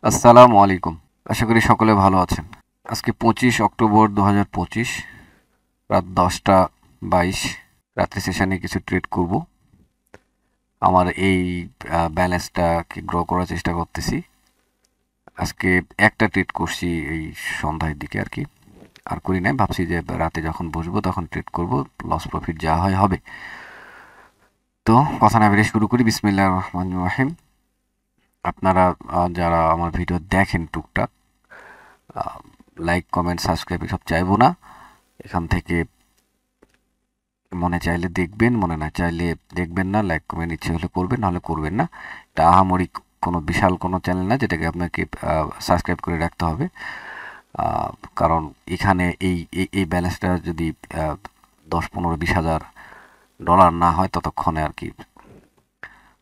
আসসালামু আলাইকুম। আশা করি সকলে ভালো আছেন। আজকে 25 অক্টোবর 2025, রাত 10টা 22। রাত্রি সেশনে কিছু ট্রেড করব। আমার এই ব্যালেন্সটাকে গ্রো করার চেষ্টা করতেছি। আজকে একটা ট্রেড করছি এই সন্ধ্যার দিকে আর কি। আর করি নাই, ভাবছি যে রাতে যখন বসবো তখন ট্রেড করব। লস প্রফিট যা হয় হবে। তো কথা না বেরিয়ে শুরু করি। বিসমিল্লাহির রহমানির রহিম। আপনারা যারা আমার ভিডিও দেখেন টুকটাক, লাইক কমেন্ট সাবস্ক্রাইব এসব চাইবো না। এখান থেকে মনে চাইলে দেখবেন, মনে না চাইলে দেখবেন না। লাইক কমেন্ট ইচ্ছে হলে করবেন, নাহলে করবেন না। এটা আহামরি কোনো বিশাল কোনো চ্যানেল না যেটাকে আপনাকে সাবস্ক্রাইব করে রাখতে হবে। আহ, কারণ এখানে এই এই এই ব্যালেন্সটা যদি 10 15 20 হাজার ডলার না হয় ততক্ষণে আর কি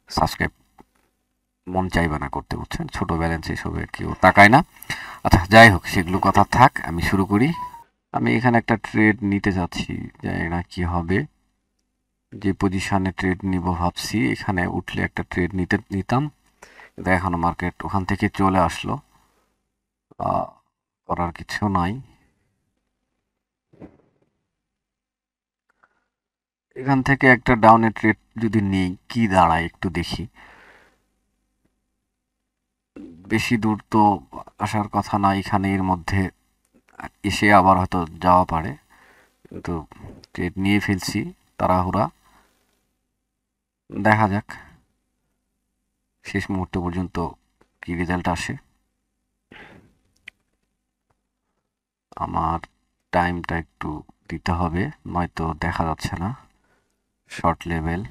সাবস্ক্রাইব মন চাইবে না করতে, বুঝছেন? ছোট ব্যালেন্স এসবে কেউ তাকায় না। আচ্ছা, যাই হোক, সেগুলো কথা থাক, আমি শুরু করি। আমি এখানে একটা ট্রেড নিতে যাচ্ছি, জানি না কি হবে। যে পজিশনে ট্রেড নিব ভাবছি, এখানে উঠলে একটা ট্রেড নিতাম, কিন্তু এখনো মার্কেট ওখান থেকে চলে আসলো। করার কিছু নাই। এখান থেকে একটা ডাউনে ট্রেড যদি নেই, কি দাঁড়ায় একটু দেখি। বেশি দূর তো আসার কথা না, এখানে এর মধ্যে এসে আবার হয়তো যাওয়া পারে, কিন্তু ট্রেড নিয়ে ফেলছি তাড়াহুড়া। দেখা যাক শেষ মুহূর্ত পর্যন্ত কি রেজাল্ট আসে। আমার টাইমটা একটু দিতে হবে, নয়তো দেখা যাচ্ছে না। শর্ট লেভেল,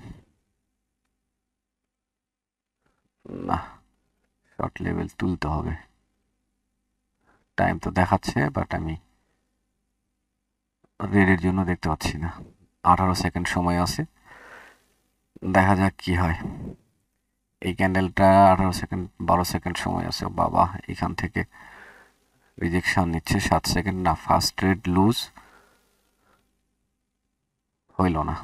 না, শর্ট লেভেল তুলতে হবে। টাইম তো দেখাচ্ছে, বাট আমি রেডের জন্য দেখতে পাচ্ছি না। 18 সেকেন্ড সময় আছে, দেখা যাক কি হয়। এই ক্যান্ডেলটা 18 সেকেন্ড, 12 সেকেন্ড সময় আছে। ও বাবা, এখান থেকে রিজেকশন নিচ্ছে। 7 সেকেন্ড, না, ফার্স্ট ট্রেড লুজ হইল না,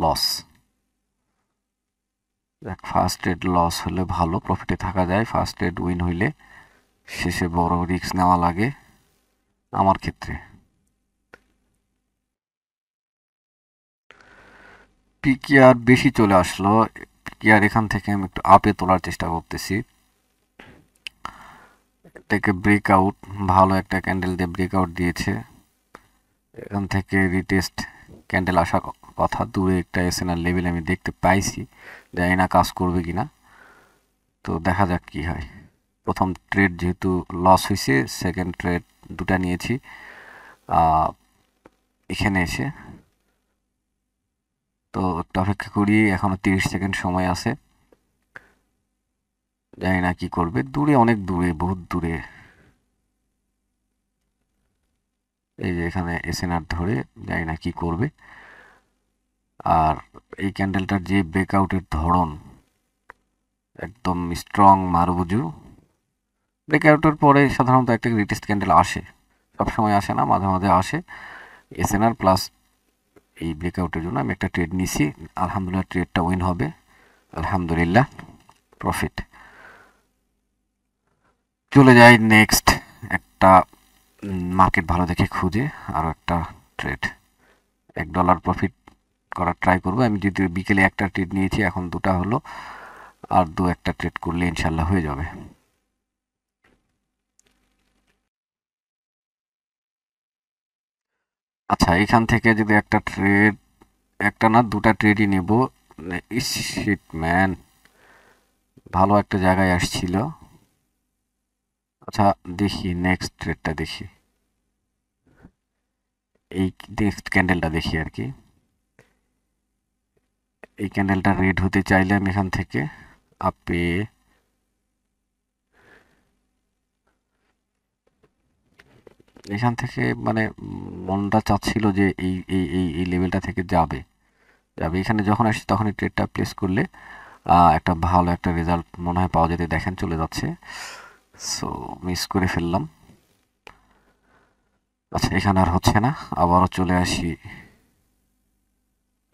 লস। দেখ, ফার্স্ট ট্রেড লস হলে ভালো, প্রফিটে থাকা যায়। ফার্স্ট ট্রেড উইন হইলে শেষে বড় রিস্ক নেওয়া লাগে আমার ক্ষেত্রে। পিকিআর বেশি চলে আসলো। পিকিআর এখান থেকে আমি একটু আপে তোলার চেষ্টা করতেছি। থেকে ব্রেকআউট, ভালো একটা ক্যান্ডেল দিয়ে ব্রেকআউট দিয়েছে। এখান থেকে রিটেস্ট ক্যান্ডেল আসা কথা। দূরে একটা এসএনআর লেভেল আমি দেখতে পাইছি, জানি না কাজ করবে কিনা। তো দেখা যাক কি হয়। প্রথম ট্রেড যেহেতু লস হয়েছে, সেকেন্ড ট্রেড দুটা নিয়েছি এখানে এসে। তো একটু অপেক্ষা করি, এখনো 30 সেকেন্ড সময় আছে। জানি না কি করবে। দূরে, অনেক দূরে, বহুত দূরে। এই যে এখানে এসএনআর ধরে, জানি না কি করবে। আর এই ক্যান্ডেলটার যে ব্রেকআউটের ধরন, একদম স্ট্রং মারুবুজু। ব্রেকআউটের পরে সাধারণত একটা রিটেস্ট ক্যান্ডেল আসে, সবসময় আসে না, মাঝে মাঝে আসে। এসএনআর প্লাস এই ব্রেকআউটের জন্য আমি একটা ট্রেড নিছি। আলহামদুলিল্লাহ, ট্রেডটা উইন হবে, আলহামদুলিল্লাহ, প্রফিট। চলে যাই নেক্সট একটা মার্কেট ভালো দেখে খুঁজে, আরও একটা ট্রেড। $1 প্রফিট করার ট্রাই করবো। আমি যদি বিকেলে একটা ট্রেড নিয়েছি, এখন দুটা হলো, আর একটা ট্রেড করলে ইনশাল্লাহ হয়ে যাবে। আচ্ছা, এখান থেকে যদি একটা ট্রেড, একটা না দুটা ট্রেডই নেব। শিট ম্যান, ভালো একটা জায়গায় আসছিল। আচ্ছা, দেখি নেক্সট ট্রেডটা দেখি, এই নেক্সট ক্যান্ডেলটা দেখি আর কি। এই ক্যান্ডেলটা রেড হতে চাইলে আমি এখান থেকে আপে, এখান থেকে মানে মনটা চাচ্ছিল যে এই লেভেলটা থেকে যাবে যাবে। এখানে যখন আসছি তখনই ট্রেডটা প্লেস করলে একটা ভালো একটা রেজাল্ট মনে হয় পাওয়া যেতে। দেখেন চলে যাচ্ছে, সো মিস করে ফেললাম। আচ্ছা, এখানে আর হচ্ছে না, আবারও চলে আসি।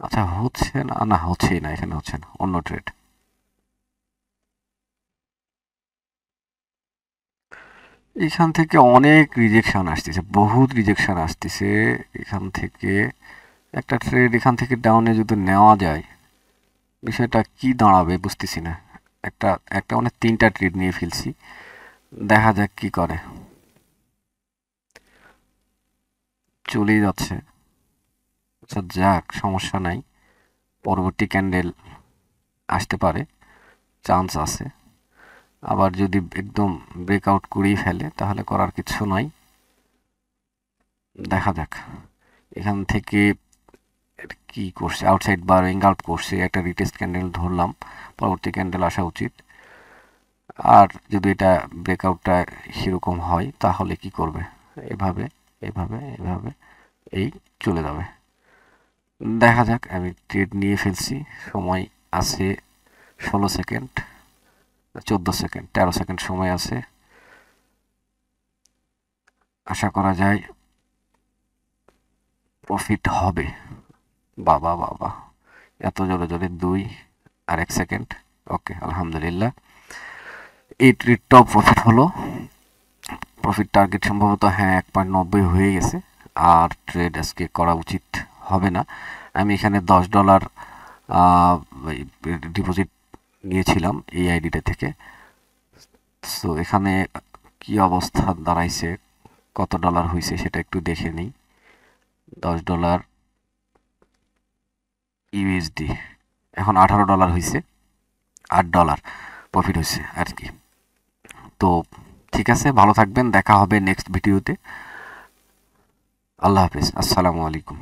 আচ্ছা, হচ্ছে না, না হচ্ছেই না, এখানে হচ্ছে না, অন্য ট্রেড। এখান থেকে অনেক রিজেকশন আসতেছে, বহুত রিজেকশন আসতেছে এখান থেকে। একটা ট্রেড এখান থেকে ডাউনে যদি নেওয়া যায়, বিষয়টা কি দাঁড়াবে বুঝতেছি না। একটা একটা মানে 3টা ট্রেড নিয়ে ফেলছি, দেখা যাক কি করে। চলেই যাচ্ছে, আচ্ছা যাক, সমস্যা নাই। পরবর্তী ক্যান্ডেল আসতে পারে, চান্স আছে। আবার যদি একদম ব্রেকআউট করেই ফেলে তাহলে করার কিছু নাই, দেখা যাক। এখান থেকে কি করছে, আউটসাইড বারোয়িং আউট করছে, একটা রিটেস্ট ক্যান্ডেল ধরলাম, পরবর্তী ক্যান্ডেল আসা উচিত। আর যদি এটা ব্রেকআউটটা সেরকম হয় তাহলে কি করবে, এভাবে এভাবে এভাবে এই চলে যাবে। দেখা যাক, আমি ট্রেড নিয়ে ফেলছি, সময় আছে 16 সেকেন্ড, 14 সেকেন্ড, 13 সেকেন্ড সময় আছে। আশা করা যায় প্রফিট হবে। বাবা বাবা, এত জোরে জোরে 2 আর 1 সেকেন্ড। ওকে, আলহামদুলিল্লাহ, এই ট্রেডটাও প্রফিট হলো। প্রফিট টার্গেট সম্ভবত হ্যাঁ 1.90 হয়ে গেছে, আর ট্রেড আজকে করা উচিত হবে না। আমি এখানে $10 ডিপোজিট নিয়েছিলাম এই আইডিটা থেকে। সো এখানে কি অবস্থা দাঁড়াইছে, কত ডলার হয়েছে সেটা একটু দেখে নিই। $10 ইউএসডি, এখন $18 হয়েছে, $8 প্রফিট হয়েছে আর কি। তো ঠিক আছে, ভালো থাকবেন, দেখা হবে নেক্সট ভিডিওতে। আল্লাহ হাফেজ, আসসালামু আলাইকুম।